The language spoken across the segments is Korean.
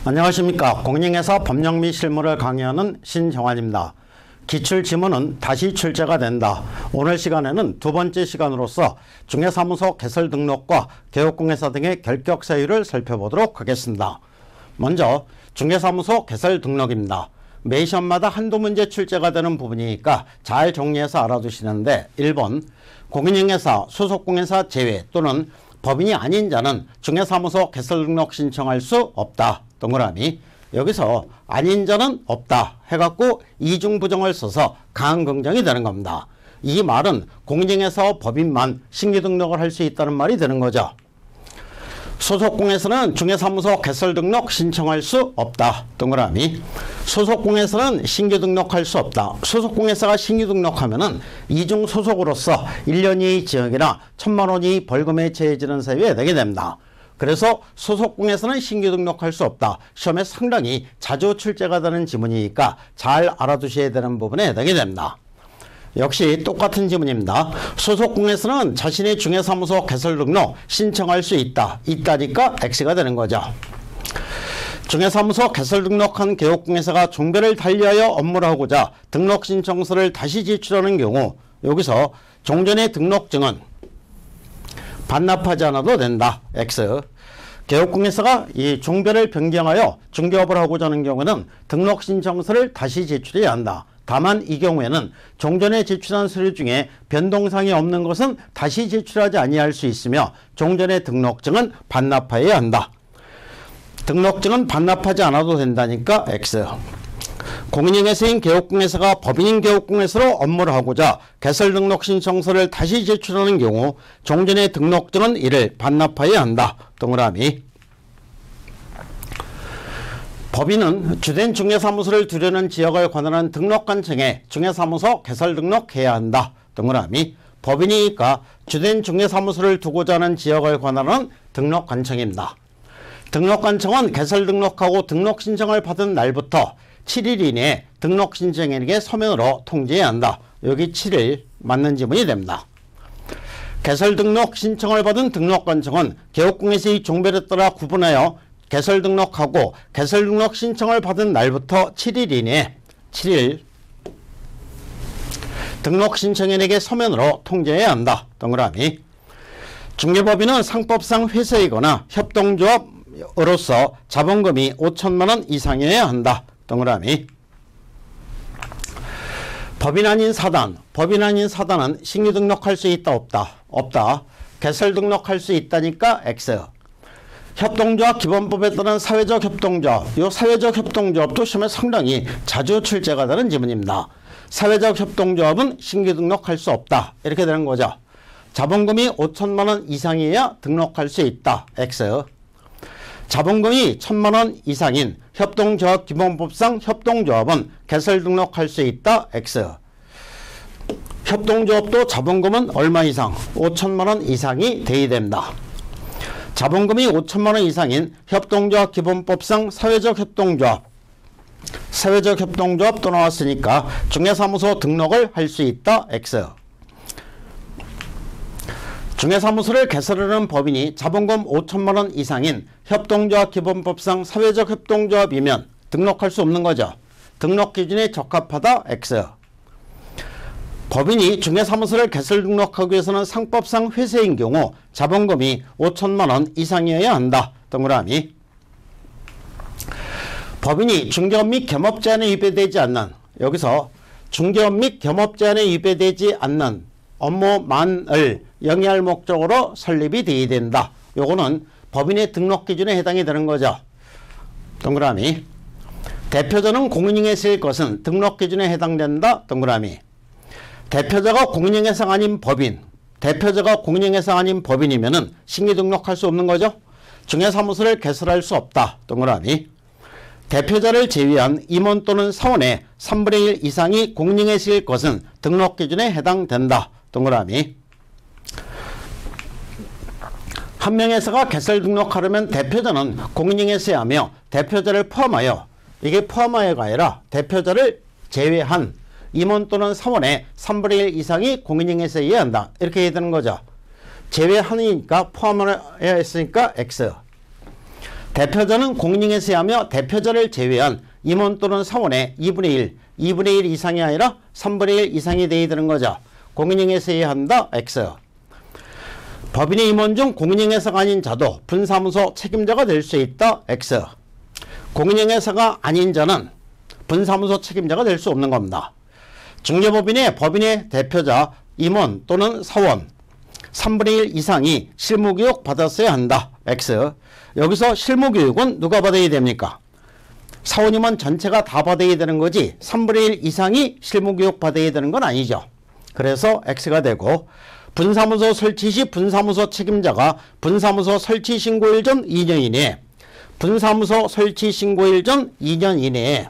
안녕하십니까. 공인중개사 법령 및 실무를 강의하는 신정환입니다. 기출지문은 다시 출제가 된다. 오늘 시간에는 두 번째 시간으로서 중개사무소 개설 등록과 개업공개사 등의 결격 사유를 살펴보도록 하겠습니다. 먼저 중개사무소 개설 등록입니다. 매 시험마다 한두 문제 출제가 되는 부분이니까 잘 정리해서 알아두시는데 1번 공인중개사, 소속공인사 제외 또는 법인이 아닌 자는 중개사무소 개설 등록 신청할 수 없다. 동그라미. 여기서 아닌 자는 없다 해갖고 이중부정을 써서 강한 긍정이 되는 겁니다. 이 말은 공인중개사 법인만 신규 등록을 할 수 있다는 말이 되는 거죠. 소속공에서는 중개사무소 개설 등록 신청할 수 없다. 동그라미. 소속공에서는 신규 등록할 수 없다. 소속공에서가 신규 등록하면은 이중 소속으로서 1년 이의 징역이나 1,000만 원 이의 벌금에 처해지는 사유에 해당이 됩니다. 그래서 소속공에서는 신규 등록할 수 없다. 시험에 상당히 자주 출제가 되는 지문이니까 잘 알아두셔야 되는 부분에 해당이 됩니다. 역시 똑같은 지문입니다. 소속공에서는 자신의 중개사무소 개설 등록 신청할 수 있다. 있다니까 X가 되는 거죠. 중개사무소 개설 등록한 개업공개사가 종별을 달리하여 업무를 하고자 등록신청서를 다시 제출하는 경우 여기서 종전의 등록증은 반납하지 않아도 된다. X. 개업공개사가 이 종별을 변경하여 중개업을 하고자 하는 경우는 등록신청서를 다시 제출해야 한다. 다만 이 경우에는 종전에 제출한 서류 중에 변동사항이 없는 것은 다시 제출하지 아니할 수 있으며 종전의 등록증은 반납하여야 한다. 등록증은 반납하지 않아도 된다니까 X. 공인중개사인 개업공개사가 법인인 개업공개사로 업무를 하고자 개설 등록 신청서를 다시 제출하는 경우 종전의 등록증은 이를 반납하여야 한다. 동그라미. 법인은 주된 중개사무소를 두려는 지역을 관할하는 등록관청에 중개사무소 개설 등록해야 한다. 동그라미. 법인이니까 주된 중개사무소를 두고자 하는 지역을 관할하는 등록관청입니다. 등록관청은 개설 등록하고 등록신청을 받은 날부터 7일 이내에 등록신청인에게 서면으로 통지해야 한다. 여기 7일 맞는 지문이 됩니다. 개설 등록 신청을 받은 등록관청은 개업공개사의 종별에 따라 구분하여 개설 등록하고 개설 등록 신청을 받은 날부터 7일 이내에 7일 등록 신청인에게 서면으로 통지해야 한다. 동그라미. 중개법인은 상법상 회사이거나 협동조합으로서 자본금이 5천만 원 이상이어야 한다. 동그라미. 법인 아닌 사단. 법인 아닌 사단은 신규 등록할 수 있다 없다. 없다. 개설 등록할 수 있다니까 X. 협동조합 기본법에 따른 사회적 협동조합. 이 사회적 협동조합도 시험에 상당히 자주 출제가 되는 지문입니다. 사회적 협동조합은 신규 등록할 수 없다. 이렇게 되는 거죠. 자본금이 5천만 원 이상이어야 등록할 수 있다. X. 자본금이 1,000만 원 이상인 협동조합 기본법상 협동조합은 개설 등록할 수 있다. X. 협동조합도 자본금은 얼마 이상? 5천만 원 이상이 돼야 됩니다. 자본금이 5천만 원 이상인 협동조합 기본법상 사회적 협동조합. 사회적 협동조합 또 나왔으니까 중개사무소 등록을 할 수 있다. X. 중개사무소를 개설하는 법인이 자본금 5천만 원 이상인 협동조합 기본법상 사회적 협동조합이면 등록할 수 없는 거죠. 등록 기준에 적합하다. X. 법인이 중개사무소를 개설 등록하기 위해서는 상법상 회사인 경우 자본금이 5천만 원 이상이어야 한다. 동그라미. 법인이 중개업 및 겸업 제한에 위배되지 않는 여기서 중개업 및 겸업 제한에 위배되지 않는 업무만을 영위할 목적으로 설립이 되어야 된다. 요거는 법인의 등록 기준에 해당이 되는 거죠. 동그라미. 대표자는 공인중개사일 것은 등록 기준에 해당된다. 동그라미. 대표자가 공인중개사가 아닌 법인. 대표자가 공인중개사가 아닌 법인이면은 신규 등록할 수 없는 거죠. 중개사무소를 개설할 수 없다. 동그라미. 대표자를 제외한 임원 또는 사원의 3분의 1 이상이 공인중개사일 것은 등록 기준에 해당된다. 동그라미. 한 명회사가 개설 등록하려면 대표자는 공인중개사여야 하며 대표자를 포함하여 이게 포함하여가 아니라 대표자를 제외한 임원 또는 사원의 3분의 1 이상이 공인중개사여야 한다. 이렇게 해야 되는 거죠. 제외하니까 포함을 해야 했으니까 X. 대표자는 공인중개사에 하며 대표자를 제외한 임원 또는 사원의 2분의 1, 2분의 1 이상이 아니라 3분의 1 이상이 돼야 되는 거죠. 공인중개사에 한다. X. 법인의 임원 중 공인중개사가 아닌 자도 분사무소 책임자가 될 수 있다. X. 공인중개사가 아닌 자는 분사무소 책임자가 될 수 없는 겁니다. 중개법인의 법인의 대표자, 임원 또는 사원 3분의 1 이상이 실무교육 받았어야 한다. X. 여기서 실무교육은 누가 받아야 됩니까? 사원 임원 전체가 다 받아야 되는 거지 3분의 1 이상이 실무교육 받아야 되는 건 아니죠. 그래서 X가 되고, 분사무소 설치 시 분사무소 책임자가 분사무소 설치 신고일 전 2년 이내에, 분사무소 설치 신고일 전 2년 이내에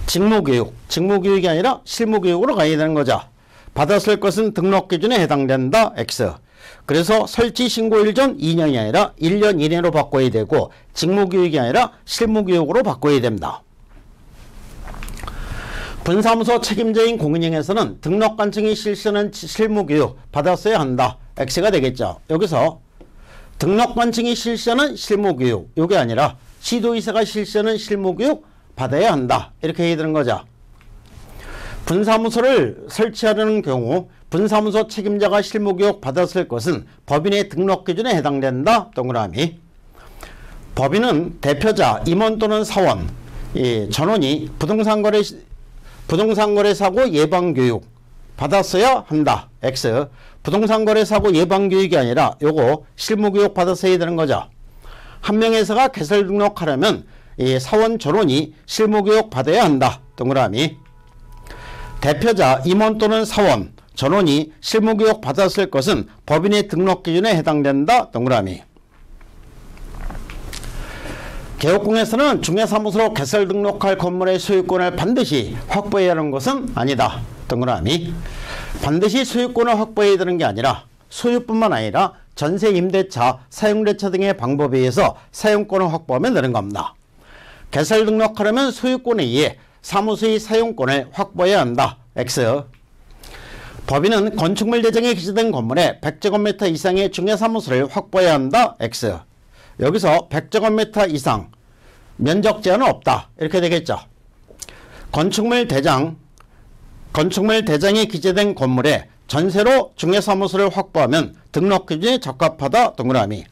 직무교육이 아니라 실무교육으로 가야 되는 거죠. 받았을 것은 등록기준에 해당된다. X. 그래서 설치 신고일 전 2년이 아니라 1년 이내로 바꿔야 되고, 직무교육이 아니라 실무교육으로 바꿔야 됩니다. 분사무소 책임자인 공인중개사는 등록관청이 실시하는 실무교육 받았어야 한다. X가 되겠죠. 여기서 등록관청이 실시하는 실무교육, 이게 아니라 시도의사가 실시하는 실무교육 받아야 한다. 이렇게 해야 되는 거죠. 분사무소를 설치하려는 경우 분사무소 책임자가 실무교육 받았을 것은 법인의 등록기준에 해당된다. 동그라미. 법인은 대표자, 임원 또는 사원, 전원이 부동산거래사고 예방교육 받았어야 한다. X. 부동산거래사고 예방교육이 아니라 요거 실무교육 받았어야 되는 거죠. 한 명회사가 개설 등록하려면 사원 전원이 실무교육 받아야 한다. 동그라미. 대표자, 임원 또는 사원, 전원이 실무교육 받았을 것은 법인의 등록기준에 해당된다. 동그라미. 개업공에서는 중개사무소로 개설 등록할 건물의 소유권을 반드시 확보해야 하는 것은 아니다. 동그라미. 반드시 소유권을 확보해야 되는 게 아니라 소유뿐만 아니라 전세, 임대차, 사용대차 등의 방법에 의해서 사용권을 확보하면 되는 겁니다. 개설 등록하려면 소유권에 의해 사무소의 사용권을 확보해야 한다. X. 법인은 건축물 대장에 기재된 건물에 100제곱미터 이상의 중개사무소를 확보해야 한다. X. 여기서 100제곱미터 이상 면적 제한은 없다. 이렇게 되겠죠. 건축물 대장에 기재된 건물에 전세로 중개사무소를 확보하면 등록기준에 적합하다. 동그라미.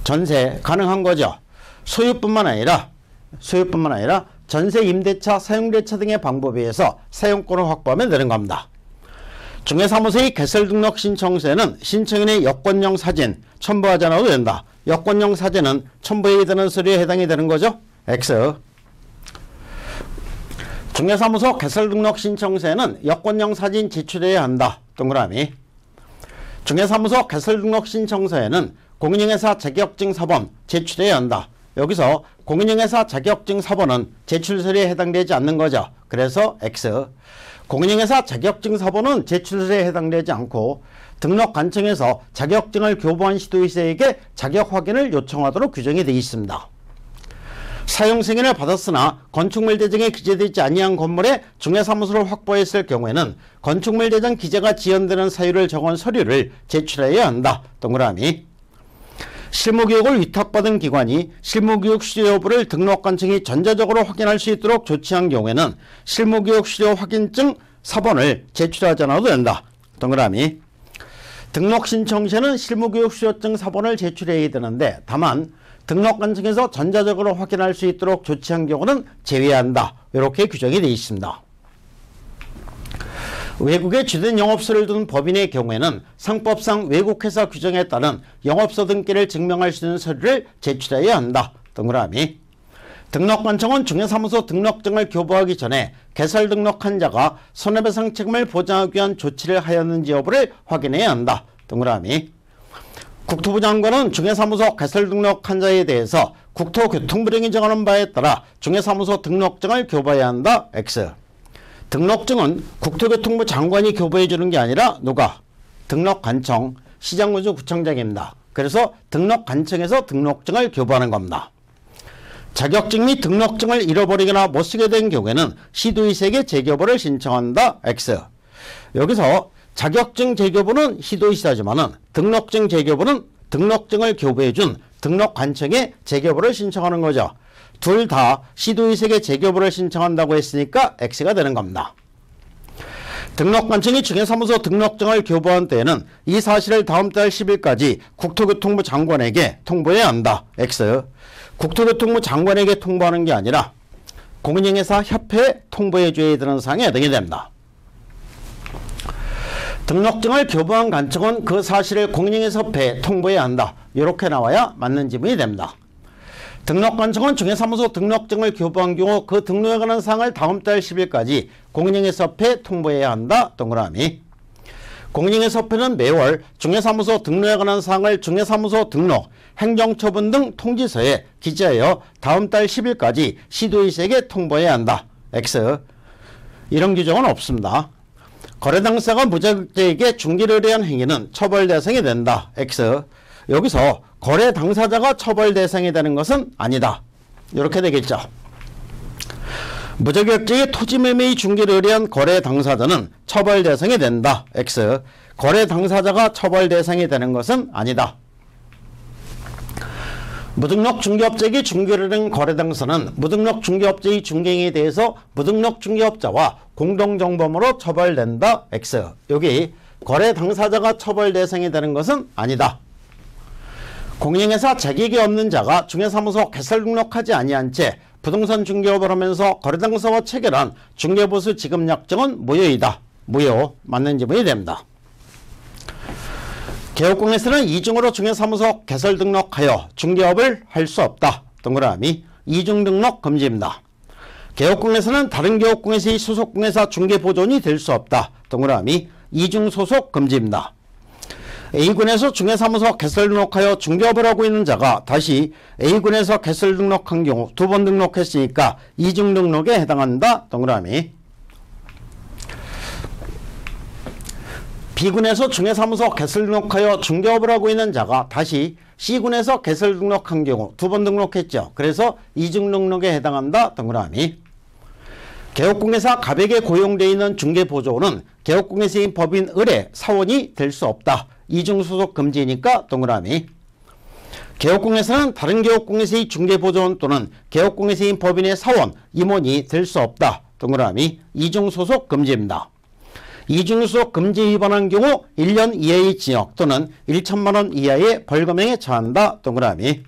전세 가능한 거죠. 소유뿐만 아니라 전세, 임대차, 사용대차 등의 방법에 의해서 사용권을 확보하면 되는 겁니다. 중개사무소의 개설 등록 신청서에는 신청인의 여권용 사진 첨부하지 않아도 된다. 여권용 사진은 첨부해야 되는 서류에 해당이 되는 거죠. X. 중개사무소 개설 등록 신청서에는 여권용 사진 제출해야 한다. 동그라미. 중개사무소 개설 등록 신청서에는 공인중개사 자격증 사본 제출해야 한다. 여기서 공인중개사 자격증 사본은 제출 서류에 해당되지 않는 거죠. 그래서 X. 공인중개사 자격증 사본은 제출 서류에 해당되지 않고 등록관청에서 자격증을 교부한 시도의사에게 자격 확인을 요청하도록 규정이 되어 있습니다. 사용승인을 받았으나 건축물 대장에 기재되지 아니한 건물에 중개사무소를 확보했을 경우에는 건축물 대장 기재가 지연되는 사유를 적은 서류를 제출해야 한다. 동그라미. 실무교육을 위탁받은 기관이 실무교육 수료 여부를 등록관청이 전자적으로 확인할 수 있도록 조치한 경우에는 실무교육 수료 확인증 사본을 제출하지 않아도 된다. 동그라미. 등록신청 시에는 실무교육 수료증 사본을 제출해야 되는데 다만 등록관청에서 전자적으로 확인할 수 있도록 조치한 경우는 제외한다. 이렇게 규정이 되어 있습니다. 외국에 주된 영업소를 둔 법인의 경우에는 상법상 외국회사 규정에 따른 영업소 등기를 증명할 수 있는 서류를 제출해야 한다. 동그라미. 등록관청은 중개사무소 등록증을 교부하기 전에 개설 등록한 자가 손해배상 책임을 보장하기 위한 조치를 하였는지 여부를 확인해야 한다. 동그라미. 국토부 장관은 중개사무소 개설 등록한 자에 대해서 국토교통부 등이 정하는 바에 따라 중개사무소 등록증을 교부해야 한다. X. 등록증은 국토교통부 장관이 교부해 주는 게 아니라 누가? 등록관청, 시장군수구청장입니다. 그래서 등록관청에서 등록증을 교부하는 겁니다. 자격증 및 등록증을 잃어버리거나 못쓰게 된 경우에는 시도의사에게 재교부를 신청한다. X. 여기서 자격증 재교부는 시도의사지만은 등록증 재교부는 등록증을 교부해 준 등록관청에 재교부를 신청하는 거죠. 둘 다 시도의색에 재교부를 신청한다고 했으니까 X가 되는 겁니다. 등록관청이 중개사무소 등록증을 교부한 때에는 이 사실을 다음 달 10일까지 국토교통부 장관에게 통보해야 한다. X. 국토교통부 장관에게 통보하는 게 아니라 공인중개사 협회에 통보해줘야 되는 사항에 해당이 됩니다. 등록증을 교부한 관청은 그 사실을 공인중개사협회에 통보해야 한다. 이렇게 나와야 맞는 지문이 됩니다. 등록관청은 중개사무소 등록증을 교부한 경우 그 등록에 관한 사항을 다음 달 10일까지 공인중개사협회에 통보해야 한다. 동그라미. 공인중개사협회는 매월 중개사무소 등록에 관한 사항을 중개사무소 등록, 행정처분 등 통지서에 기재하여 다음 달 10일까지 시도의색에 통보해야 한다. X. 이런 규정은 없습니다. 거래 당사가 무자격자에게 중개를 의뢰한 행위는 처벌 대상이 된다. X. 여기서 거래 당사자가 처벌 대상이 되는 것은 아니다. 이렇게 되겠죠. 무자격자의 토지 매매의 중개를 의뢰한 거래 당사자는 처벌 대상이 된다. X. 거래 당사자가 처벌 대상이 되는 것은 아니다. 무등록 중개업자에게 중개를 의뢰한 거래 당사는 무등록 중개업자의 중개행위에 대해서 무등록 중개업자와 공동정범으로 처벌된다. X. 여기 거래 당사자가 처벌 대상이 되는 것은 아니다. 공인중개사 자격이 없는 자가 중개사무소 개설 등록하지 아니한 채 부동산 중개업을 하면서 거래 당사와 체결한 중개보수 지급약정은 무효이다. 무효. 맞는 지문이 됩니다. 개업공에서는 이중으로 중개사무소 개설 등록하여 중개업을 할 수 없다. 동그라미. 이중 등록 금지입니다. 개업공에서는 다른 개업공에서의 소속공회사 중개보존이 될 수 없다. 동그라미. 이중 소속 금지입니다. A군에서 중개사무소 개설 등록하여 중개업을 하고 있는 자가 다시 A군에서 개설 등록한 경우 2번 등록했으니까 이중 등록에 해당한다. 동그라미. B군에서 중개사무소 개설 등록하여 중개업을 하고 있는 자가 다시 C군에서 개설 등록한 경우 2번 등록했죠. 그래서 이중 등록에 해당한다. 동그라미. 개업공개사 갑에게 고용되어 있는 중개보조원은 개업공개사인 법인 을의 사원이 될 수 없다. 이중소속 금지니까 동그라미. 개업공개사는 다른 개업공개사의 중개보조원 또는 개업공개사인 법인의 사원, 임원이 될 수 없다. 동그라미. 이중소속 금지입니다. 이중소속 금지 위반한 경우 1년 이하의 징역 또는 1천만 원 이하의 벌금형에 처한다. 동그라미.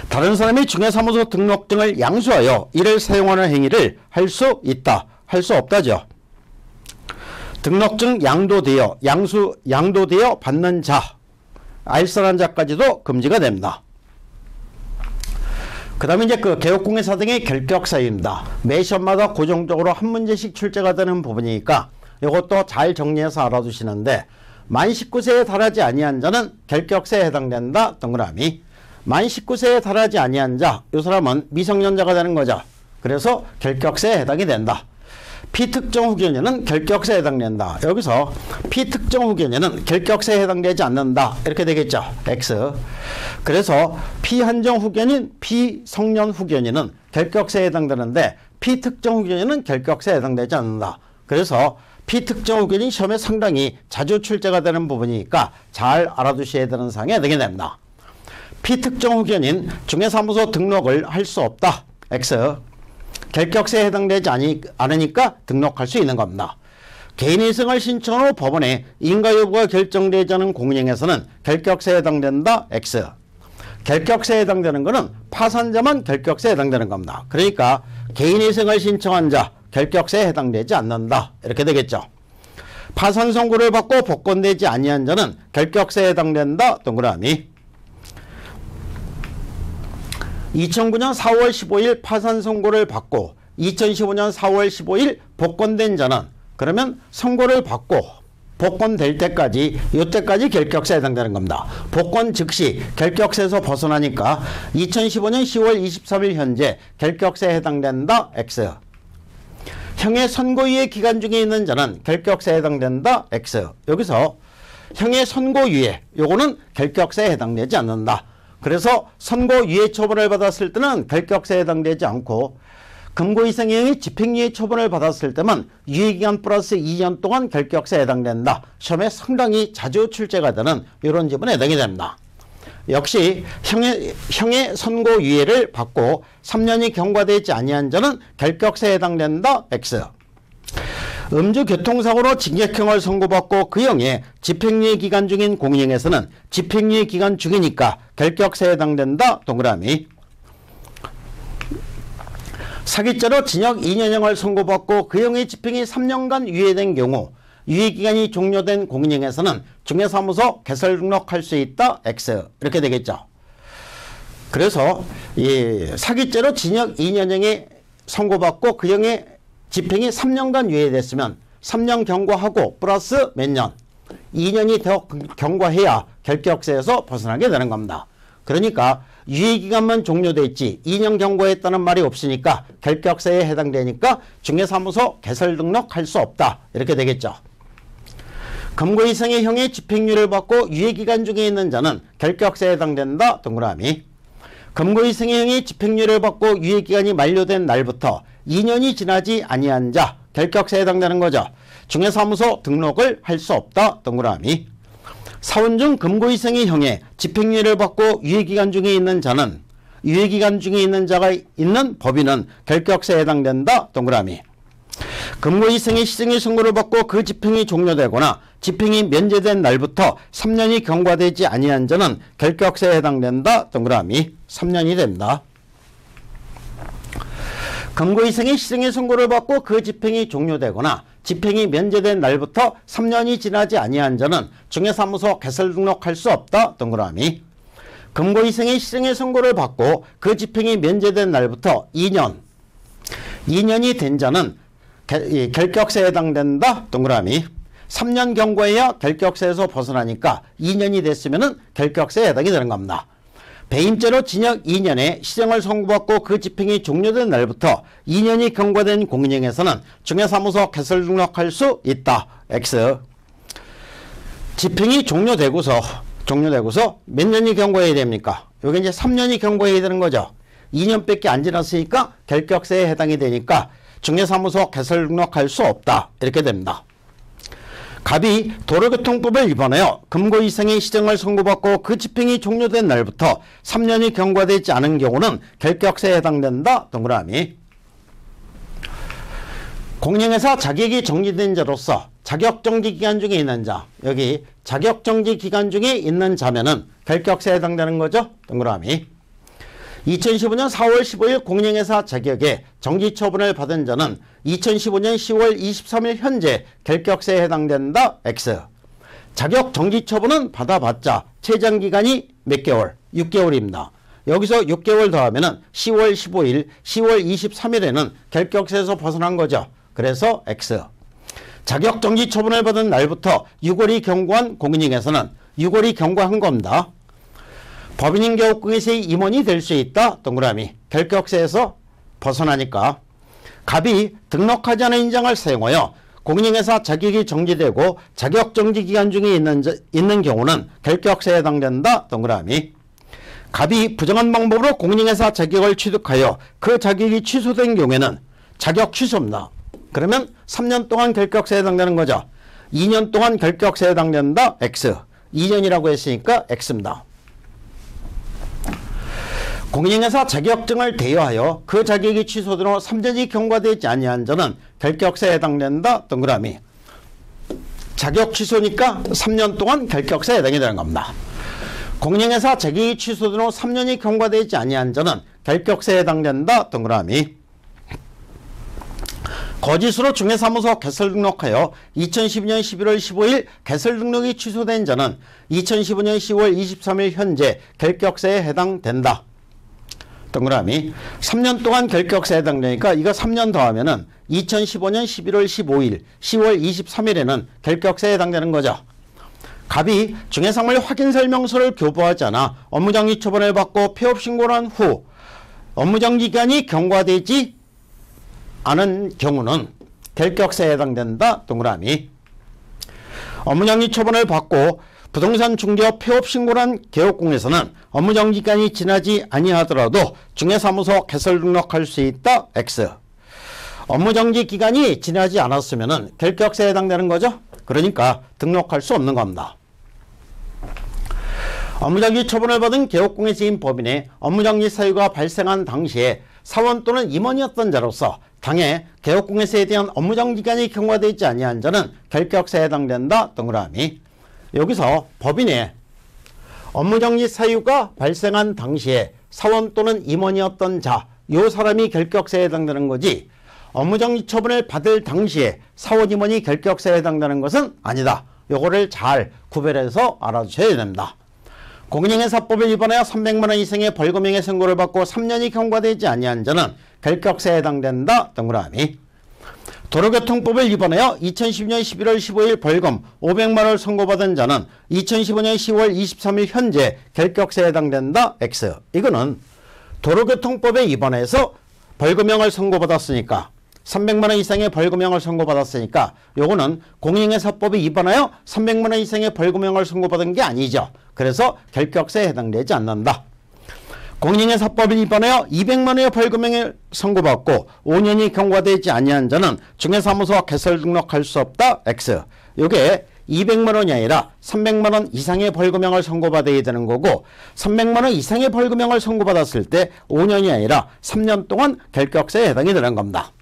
다른 사람이 중개사무소 등록증을 양수하여 이를 사용하는 행위를 할 수 있다. 할 수 없다죠. 등록증 양도되어 받는 자, 알선한 자까지도 금지가 됩니다. 그 다음에 이제 그 개업공개사 등의 결격 사유입니다. 매 시험마다 고정적으로 한 문제씩 출제가 되는 부분이니까 이것도 잘 정리해서 알아두시는데, 만 19세에 달하지 아니한 자는 결격세에 해당된다. 동그라미. 만 19세에 달하지 아니한 자, 이 사람은 미성년자가 되는 거죠. 그래서 결격세에 해당이 된다. 피특정 후견인은 결격세에 해당된다. 여기서 피특정 후견인은 결격세에 해당되지 않는다. 이렇게 되겠죠. X. 그래서 피한정 후견인, 피성년 후견인은 결격세에 해당되는데 피특정 후견인은 결격세에 해당되지 않는다. 그래서 피특정 후견인 시험에 상당히 자주 출제가 되는 부분이니까 잘 알아두셔야 되는 사항에 해당이 됩니다. 피특정 후견인 중개사무소 등록을 할 수 없다. X. 결격세에 해당되지 않으니까 등록할 수 있는 겁니다. 개인이승을 신청한 후 법원에 인가 여부가 결정되지 않은 공인중개사는 결격세에 해당된다. X. 결격세에 해당되는 것은 파산자만 결격세에 해당되는 겁니다. 그러니까 개인이승을 신청한 자 결격세에 해당되지 않는다. 이렇게 되겠죠. 파산 선고를 받고 복권되지 아니한 자는 결격세에 해당된다. 동그라미. 2009년 4월 15일 파산 선고를 받고 2015년 4월 15일 복권된 자는 그러면 선고를 받고 복권될 때까지 이때까지 결격세에 해당되는 겁니다. 복권 즉시 결격세에서 벗어나니까 2015년 10월 23일 현재 결격세에 해당된다. X. 형의 선고유예 기간 중에 있는 자는 결격세에 해당된다. X. 여기서 형의 선고유예 요거는 결격세에 해당되지 않는다. 그래서 선고유예 처분을 받았을 때는 결격세에 해당되지 않고 금고 이상의 형이 집행유예 처분을 받았을 때만 유예기간 플러스 2년 동안 결격세에 해당된다. 시험에 상당히 자주 출제가 되는 이런 지문에 해당이 됩니다. 역시 형의 선고유예를 받고 3년이 경과되지 아니한 자는 결격세에 해당된다. X. 음주교통사고로 징역형을 선고받고 그 형의 집행유예 기간 중인 공인형에서는 집행유예 기간 중이니까 결격세에 해당된다. 동그라미. 사기죄로 징역 2년형을 선고받고 그 형의 집행이 3년간 유예된 경우 유예기간이 종료된 공인형에서는 중개사무소 개설 등록할 수 있다. X. 이렇게 되겠죠. 그래서 이 사기죄로 징역 2년형에 선고받고 그 형의 집행이 3년간 유예됐으면 3년 경과하고 플러스 몇 년? 2년이 더 경과해야 결격세에서 벗어나게 되는 겁니다. 그러니까 유예기간만 종료됐지 2년 경과했다는 말이 없으니까 결격세에 해당되니까 중개사무소 개설 등록할 수 없다. 이렇게 되겠죠. 금고 이상의 형의 집행유예를 받고 유예기간 중에 있는 자는 결격세에 해당된다. 동그라미. 금고 이상의 형의 집행유예를 받고 유예기간이 만료된 날부터 2년이 지나지 아니한 자 결격세에 해당되는 거죠. 중개사무소 등록을 할 수 없다. 동그라미. 사원 중 금고 이상의 형의 집행유예를 받고 유예기간 중에 있는 자는 유예기간 중에 있는 자가 있는 법인은 결격세에 해당된다. 동그라미. 금고 이상의 시정의 선고를 받고 그 집행이 종료되거나 집행이 면제된 날부터 3년이 경과되지 아니한 자는 결격세에 해당된다. 동그라미. 3년이 됩니다. 금고 이상의 시정의 선고를 받고 그 집행이 종료되거나 집행이 면제된 날부터 3년이 지나지 아니한 자는 중개사무소 개설 등록할 수 없다. 동그라미. 금고 이상의 시정의 선고를 받고 그 집행이 면제된 날부터 2년이 된 자는 결격세에 해당된다. 동그라미. 3년 경과해야 결격세에서 벗어나니까 2년이 됐으면 결격세에 해당이 되는 겁니다. 배임죄로 징역 2년에 시정을 선고받고 그 집행이 종료된 날부터 2년이 경과된 공인형에서는 중개사무소 개설 등록할 수 있다. X. 집행이 종료되고서 몇 년이 경과해야 됩니까? 여기 이제 3년이 경과해야 되는 거죠. 2년밖에 안 지났으니까 결격세에 해당이 되니까 중개사무소 개설 등록할 수 없다. 이렇게 됩니다. 갑이 도로교통법을 위반하여 금고 이상의 시정을 선고받고 그 집행이 종료된 날부터 3년이 경과되지 않은 경우는 결격세에 해당된다. 동그라미. 공인중개사 자격이 정지된 자로서 자격정지 기간 중에 있는 자, 여기 자격정지 기간 중에 있는 자면은 결격세에 해당되는 거죠. 동그라미. 2015년 4월 15일 공인중개사 자격에 정지처분을 받은 자는 2015년 10월 23일 현재 결격세에 해당된다. X. 자격 정지처분은 받아봤자 최장기간이 몇 개월? 6개월입니다. 여기서 6개월 더하면 10월 15일, 10월 23일에는 결격세에서 벗어난 거죠. 그래서 X. 자격 정지처분을 받은 날부터 6월이 경과한 공인중개사는 6월이 경과한 겁니다. 법인인 교육공인세의 임원이 될 수 있다. 동그라미. 결격세에서 벗어나니까. 갑이 등록하지 않은 인장을 사용하여 공인중개사 자격이 정지되고 자격정지 기간 중에 있는 경우는 결격세에 해당된다. 동그라미. 갑이 부정한 방법으로 공인중개사 자격을 취득하여 그 자격이 취소된 경우에는 자격 취소입니다. 그러면 3년 동안 결격세에 해당되는 거죠. 2년 동안 결격세에 해당된다. X. 2년이라고 했으니까 X입니다. 공인중개사 자격증을 대여하여 그 자격이 취소된 후 3년이 경과되지 아니한 자는 결격세에 해당된다. 동그라미. 자격 취소니까 3년 동안 결격세에 해당이 되는 겁니다. 공인중개사 자격이 취소된 후 3년이 경과되지 아니한 자는 결격세에 해당된다. 동그라미. 거짓으로 중개사무소 개설 등록하여 2012년 11월 15일 개설 등록이 취소된 자는 2015년 10월 23일 현재 결격세에 해당된다. 동그라미. 3년 동안 결격세에 해당되니까 이거 3년 더하면은 2015년 11월 15일, 10월 23일에는 결격세에 해당되는 거죠. 갑이 중개사물 확인설명서를 교부하지 않아 업무정지 처분을 받고 폐업신고를 한 후 업무정지 기간이 경과되지 않은 경우는 결격세에 해당된다. 동그라미. 업무정지 처분을 받고 부동산 중개업 폐업 신고를 한 개업공에서는 업무정지 기간이 지나지 아니하더라도 중개사무소 개설 등록할 수 있다. X. 업무정지 기간이 지나지 않았으면 결격세에 해당되는 거죠. 그러니까 등록할 수 없는 겁니다. 업무정지 처분을 받은 개업공예시인 법인의 업무정지 사유가 발생한 당시에 사원 또는 임원이었던 자로서 당해 개업공예시에 대한 업무정지기간이 경과되지 아니한 자는 결격사에 해당된다. 동그라미. 여기서 법인의 업무정지 사유가 발생한 당시에 사원 또는 임원이었던 자, 요 사람이 결격사에 해당되는 거지, 업무정지 처분을 받을 당시에 사원 임원이 결격사에 해당되는 것은 아니다. 요거를 잘 구별해서 알아주셔야 됩니다. 공인중개사법을 위반하여 300만원 이상의 벌금형의 선고를 받고 3년이 경과되지 아니한 자는 결격사에 해당된다. 동그라미. 도로교통법을 위반하여 2012년 11월 15일 벌금 500만원을 선고받은 자는 2015년 10월 23일 현재 결격사에 해당된다. X. 이거는 도로교통법에 위반해서 벌금형을 선고받았으니까, 300만원 이상의 벌금형을 선고받았으니까 요거는 공인중개사법에 위반하여 300만원 이상의 벌금형을 선고받은 게 아니죠. 그래서 결격사에 해당되지 않는다. 공인중개사법을 위반하여 200만원의 벌금형을 선고받고 5년이 경과되지 아니한 자는 중개사무소 개설 등록할 수 없다. X. 요게 200만원이 아니라 300만원 이상의 벌금형을 선고받아야 되는 거고, 300만원 이상의 벌금형을 선고받았을 때 5년이 아니라 3년 동안 결격사에 해당이 되는 겁니다.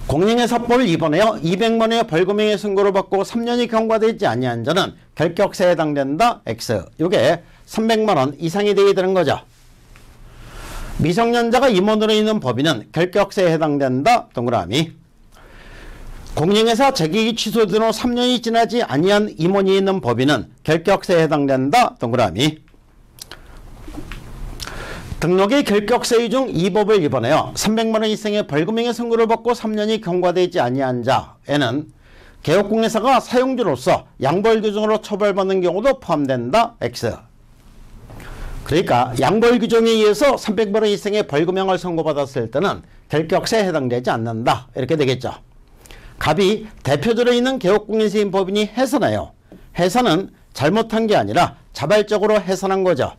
공인중개사법을 위반하여 200만원의 벌금형의 선고를 받고 3년이 경과되지 아니한 자는 결격사에 해당된다. X. 요게 300만원 이상이 되게 되는 거죠. 미성년자가 임원으로 있는 법인은 결격사에 해당된다. 동그라미. 공인중개사 재개기 취소된 후 3년이 지나지 아니한 임원이 있는 법인은 결격사에 해당된다. 동그라미. 등록의 결격사유 중 이 법을 위반하여 300만원 이상의 벌금형의 선고를 받고 3년이 경과되지 아니한 자에는 개업공예사가 사용주로서 양벌규정으로 처벌받는 경우도 포함된다. X. 그러니까 양벌규정에 의해서 300만원 이상의 벌금형을 선고받았을 때는 결격사에 해당되지 않는다. 이렇게 되겠죠. 갑이 대표적으로 있는 개업공예사인 법인이 해산해요. 해산은 잘못한 게 아니라 자발적으로 해산한 거죠.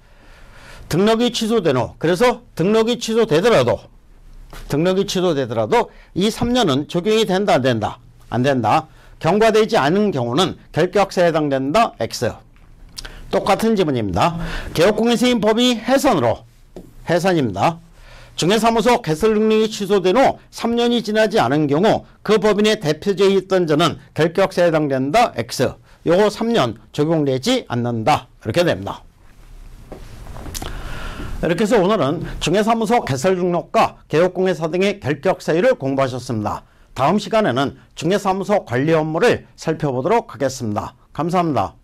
등록이 취소된 후, 그래서 등록이 취소되더라도 이 3년은 적용이 된다, 안 된다? 안 된다. 경과되지 않은 경우는 결격사에 해당된다. X. 똑같은 지문입니다. 개업공예사인 법인이 해산입니다. 중개사무소 개설 능력이 취소된 후 3년이 지나지 않은 경우 그 법인의 대표자에 있던 자는 결격사에 해당된다. X. 요거 3년 적용되지 않는다. 이렇게 됩니다. 이렇게 해서 오늘은 중개사무소 개설 등록과 개업공예사 등의 결격 사유를 공부하셨습니다. 다음 시간에는 중개사무소 관리 업무를 살펴보도록 하겠습니다. 감사합니다.